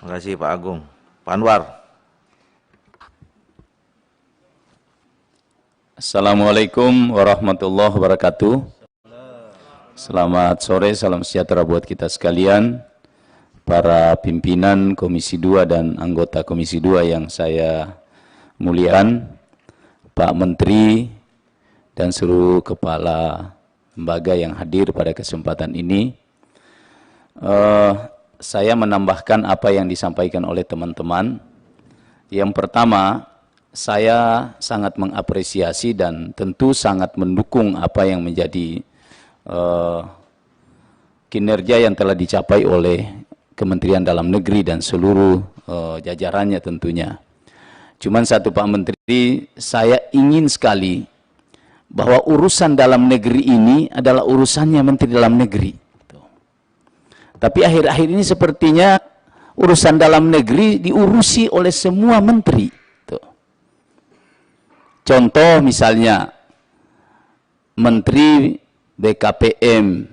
Terima kasih Pak Agung. Pak Anwar. Assalamualaikum warahmatullahi wabarakatuh. Selamat sore, salam sejahtera buat kita sekalian, para pimpinan Komisi 2 dan anggota Komisi 2 yang saya muliakan, Pak Menteri dan seluruh kepala lembaga yang hadir pada kesempatan ini. Saya menambahkan apa yang disampaikan oleh teman-teman. Yang pertama, saya sangat mengapresiasi dan tentu sangat mendukung apa yang menjadi kinerja yang telah dicapai oleh Kementerian Dalam Negeri dan seluruh jajarannya tentunya. Cuman satu Pak Menteri, saya ingin sekali bahwa urusan dalam negeri ini adalah urusannya Menteri Dalam Negeri. Tapi akhir-akhir ini sepertinya urusan dalam negeri diurusi oleh semua menteri. Contoh misalnya, Menteri BKPM,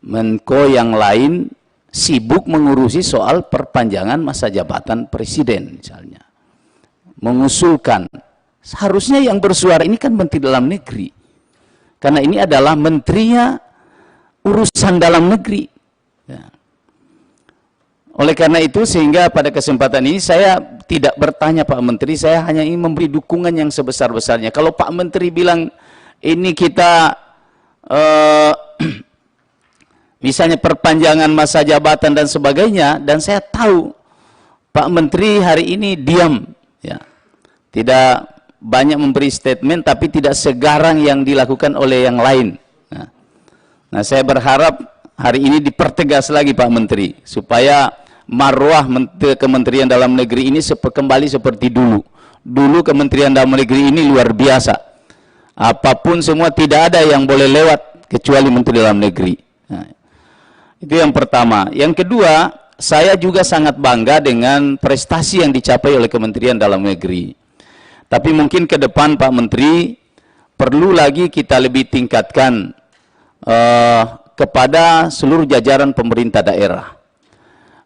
Menko yang lain sibuk mengurusi soal perpanjangan masa jabatan presiden misalnya. Mengusulkan, seharusnya yang bersuara ini kan Menteri Dalam Negeri. Karena ini adalah menterinya urusan dalam negeri. Ya. Oleh karena itu, sehingga pada kesempatan ini saya tidak bertanya Pak Menteri, saya hanya ingin memberi dukungan yang sebesar-besarnya. Kalau Pak Menteri bilang ini kita misalnya perpanjangan masa jabatan dan sebagainya, dan saya tahu Pak Menteri hari ini diam, ya, tidak banyak memberi statement, tapi tidak segarang yang dilakukan oleh yang lain. Nah, saya berharap hari ini dipertegas lagi Pak Menteri, supaya marwah Kementerian Dalam Negeri ini kembali seperti dulu. Dulu Kementerian Dalam Negeri ini luar biasa. Apapun semua tidak ada yang boleh lewat kecuali Menteri Dalam Negeri. Nah, itu yang pertama. Yang kedua, saya juga sangat bangga dengan prestasi yang dicapai oleh Kementerian Dalam Negeri. Tapi mungkin ke depan Pak Menteri perlu lagi kita lebih tingkatkan kepada seluruh jajaran pemerintah daerah,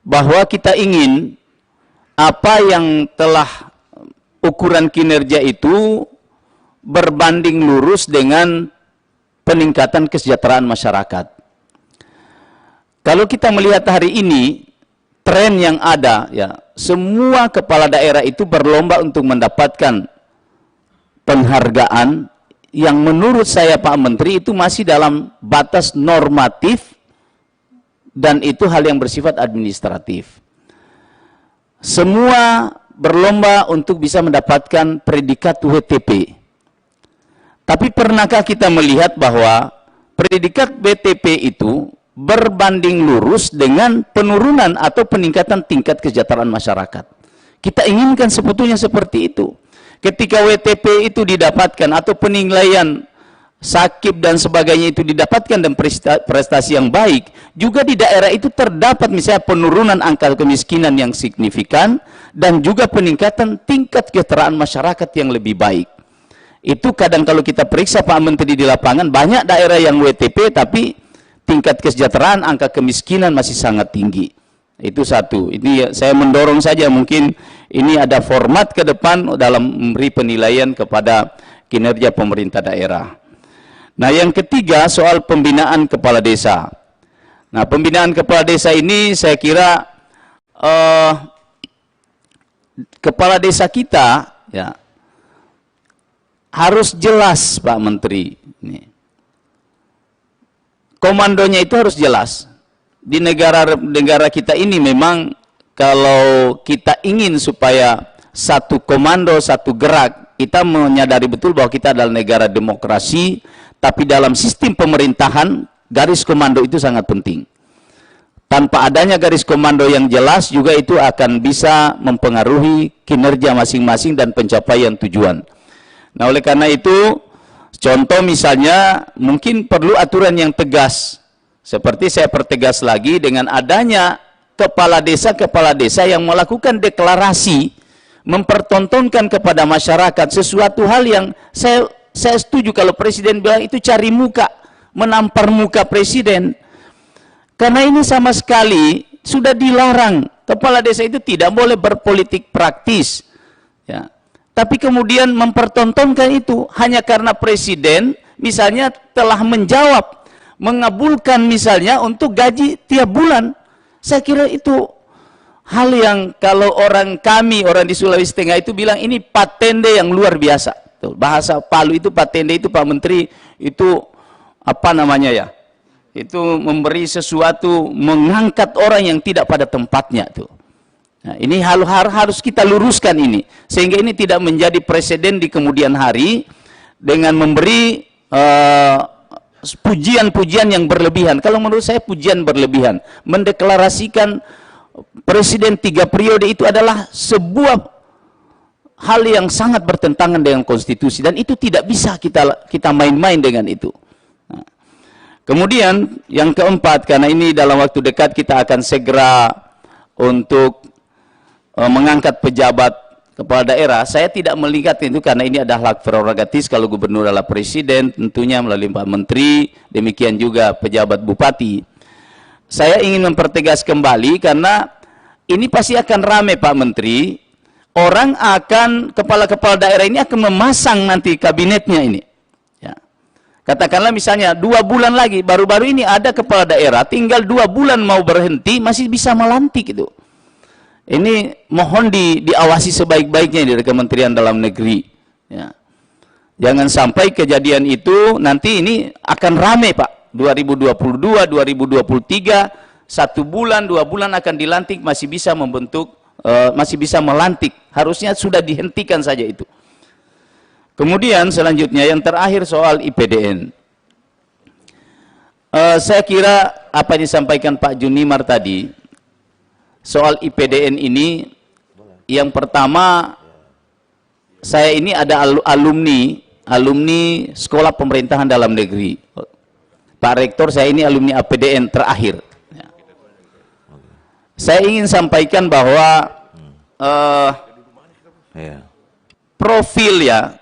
bahwa kita ingin apa yang telah ukuran kinerja itu berbanding lurus dengan peningkatan kesejahteraan masyarakat. Kalau kita melihat hari ini, tren yang ada, ya, semua kepala daerah itu berlomba untuk mendapatkan penghargaan yang menurut saya Pak Menteri itu masih dalam batas normatif, dan itu hal yang bersifat administratif. Semua berlomba untuk bisa mendapatkan predikat WTP. Tapi pernahkah kita melihat bahwa predikat WTP itu berbanding lurus dengan penurunan atau peningkatan tingkat kesejahteraan masyarakat? Kita inginkan sebetulnya seperti itu. Ketika WTP itu didapatkan atau penilaian sakit dan sebagainya itu didapatkan dan prestasi yang baik, juga di daerah itu terdapat misalnya penurunan angka kemiskinan yang signifikan dan juga peningkatan tingkat kesejahteraan masyarakat yang lebih baik. Itu kadang kalau kita periksa Pak Menteri di lapangan, banyak daerah yang WTP tapi tingkat kesejahteraan, angka kemiskinan masih sangat tinggi. Itu satu. Ini saya mendorong saja, mungkin ini ada format ke depan dalam memberi penilaian kepada kinerja pemerintah daerah. Nah, yang ketiga soal pembinaan kepala desa. Nah, pembinaan kepala desa ini saya kira kepala desa kita, ya, harus jelas Pak Menteri. Komandonya itu harus jelas. Di negara kita ini memang kalau kita ingin supaya satu komando, satu gerak, kita menyadari betul bahwa kita adalah negara demokrasi. Tapi dalam sistem pemerintahan, garis komando itu sangat penting. Tanpa adanya garis komando yang jelas, juga itu akan bisa mempengaruhi kinerja masing-masing dan pencapaian tujuan. Nah, oleh karena itu, contoh misalnya, mungkin perlu aturan yang tegas. Seperti saya pertegas lagi dengan adanya kepala desa yang melakukan deklarasi, mempertontonkan kepada masyarakat sesuatu hal yang saya setuju kalau Presiden bilang itu cari muka, menampar muka Presiden. Karena ini sama sekali sudah dilarang. Kepala desa itu tidak boleh berpolitik praktis. Ya. Tapi kemudian mempertontonkan itu hanya karena presiden misalnya telah menjawab, mengabulkan misalnya untuk gaji tiap bulan. Saya kira itu hal yang kalau orang di Sulawesi Tengah itu bilang ini patende yang luar biasa. Tuh, bahasa Palu itu patende itu Pak Menteri itu apa namanya ya? Itu memberi sesuatu, mengangkat orang yang tidak pada tempatnya tuh. Nah, ini harus kita luruskan ini sehingga ini tidak menjadi presiden di kemudian hari dengan memberi pujian-pujian yang berlebihan. Kalau menurut saya pujian berlebihan, mendeklarasikan presiden 3 periode itu adalah sebuah hal yang sangat bertentangan dengan konstitusi dan itu tidak bisa kita main-main dengan itu. Nah, kemudian yang keempat, karena ini dalam waktu dekat kita akan segera untuk mengangkat pejabat kepala daerah, saya tidak melihat itu karena ini adalah hak prerogatif. Kalau gubernur adalah presiden, tentunya melalui Pak Menteri, demikian juga pejabat bupati. Saya ingin mempertegas kembali karena ini pasti akan ramai Pak Menteri, orang akan, kepala-kepala daerah ini akan memasang nanti kabinetnya ini. Ya. Katakanlah misalnya 2 bulan lagi, baru-baru ini ada kepala daerah, tinggal 2 bulan mau berhenti, masih bisa melantik itu. Ini mohon diawasi sebaik-baiknya dari Kementerian Dalam Negeri. Ya. Jangan sampai kejadian itu nanti ini akan rame Pak. 2022, 2023, 1 bulan, 2 bulan akan dilantik, masih bisa membentuk, masih bisa melantik. Harusnya sudah dihentikan saja itu. Kemudian selanjutnya yang terakhir soal IPDN. Saya kira apa yang disampaikan Pak Junimar tadi, soal IPDN ini, yang pertama, saya ini ada alumni Sekolah Pemerintahan Dalam Negeri. Pak Rektor, saya ini alumni APDN terakhir. Ya. Saya ingin sampaikan bahwa profil ya,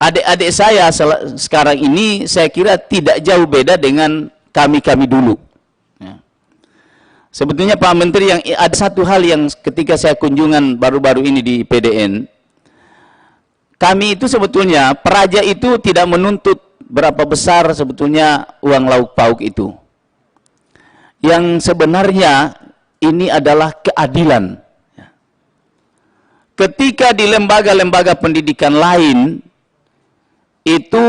adik-adik saya sekarang ini saya kira tidak jauh beda dengan kami-kami dulu. Sebetulnya Pak Menteri, yang ada satu hal yang ketika saya kunjungan baru-baru ini di PDN, kami itu sebetulnya, Praja itu tidak menuntut berapa besar sebetulnya uang lauk pauk itu. Yang sebenarnya ini adalah keadilan. Ketika di lembaga-lembaga pendidikan lain, itu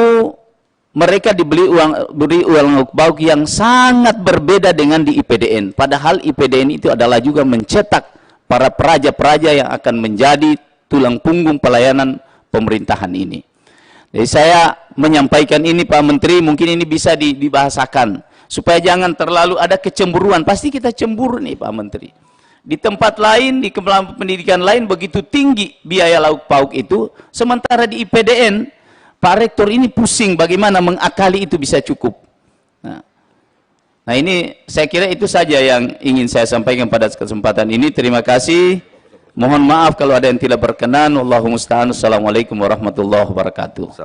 mereka diberi uang lauk pauk yang sangat berbeda dengan di IPDN. Padahal IPDN itu adalah juga mencetak para peraja-peraja yang akan menjadi tulang punggung pelayanan pemerintahan ini. Jadi saya menyampaikan ini Pak Menteri, mungkin ini bisa dibahasakan. Supaya jangan terlalu ada kecemburuan. Pasti kita cemburu nih Pak Menteri. Di tempat lain, di pendidikan lain begitu tinggi biaya lauk pauk itu. Sementara di IPDN, Pak Rektor ini pusing bagaimana mengakali itu bisa cukup. Nah ini saya kira itu saja yang ingin saya sampaikan pada kesempatan ini. Terima kasih. Mohon maaf kalau ada yang tidak berkenan. Wallahul musta'an. Assalamualaikum warahmatullahi wabarakatuh.